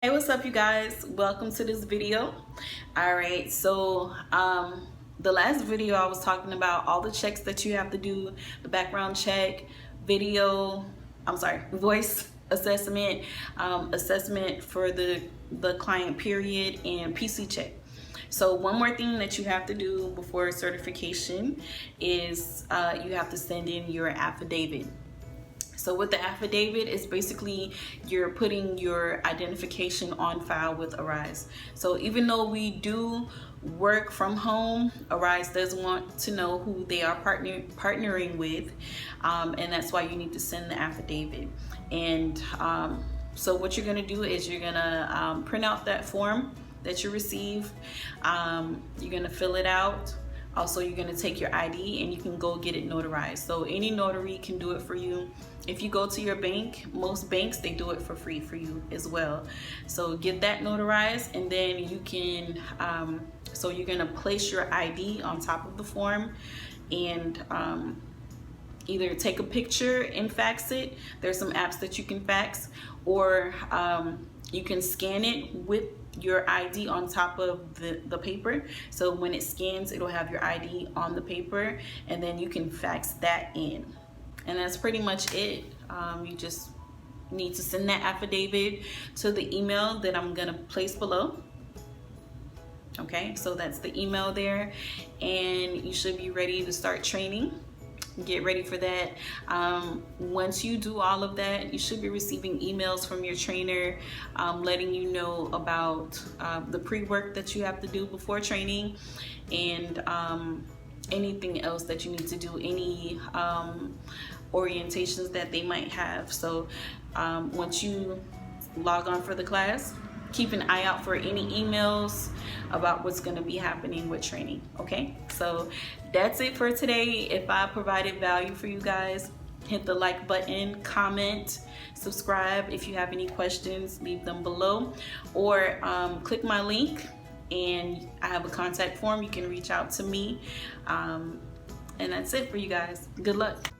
Hey, what's up, you guys? Welcome to this video. All right, so the last video I was talking about all the checks that you have to do: the background check, voice assessment, assessment for the client period, and PC check. So one more thing that you have to do before certification is you have to send in your affidavit. So with the affidavit, it's basically you're putting your identification on file with Arise. So even though we do work from home, Arise does want to know who they are partnering with, and that's why you need to send the affidavit. And so what you're gonna do is you're gonna print out that form that you receive. You're gonna fill it out. Also, you're gonna take your ID and you can go get it notarized. So any notary can do it for you. If you go to your bank, most banks, they do it for free for you as well. So get that notarized, and then you can, so you're gonna place your ID on top of the form and either take a picture and fax it. There's some apps that you can fax, or you can scan it with your ID on top of the paper. So when it scans, it'll have your ID on the paper, and then you can fax that in. And that's pretty much it. You just need to send that affidavit to the email that I'm gonna place below. Okay, so that's the email there, and you should be ready to start training. Get ready for that. Once you do all of that, you should be receiving emails from your trainer letting you know about the pre-work that you have to do before training, and anything else that you need to do, any orientations that they might have. So once you log on for the class, keep an eye out for any emails about what's going to be happening with training. Okay, so that's it for today. If I provided value for you guys, hit the like button, comment, subscribe. If you have any questions, leave them below, or click my link and I have a contact form. You can reach out to me, and that's it for you guys. Good luck.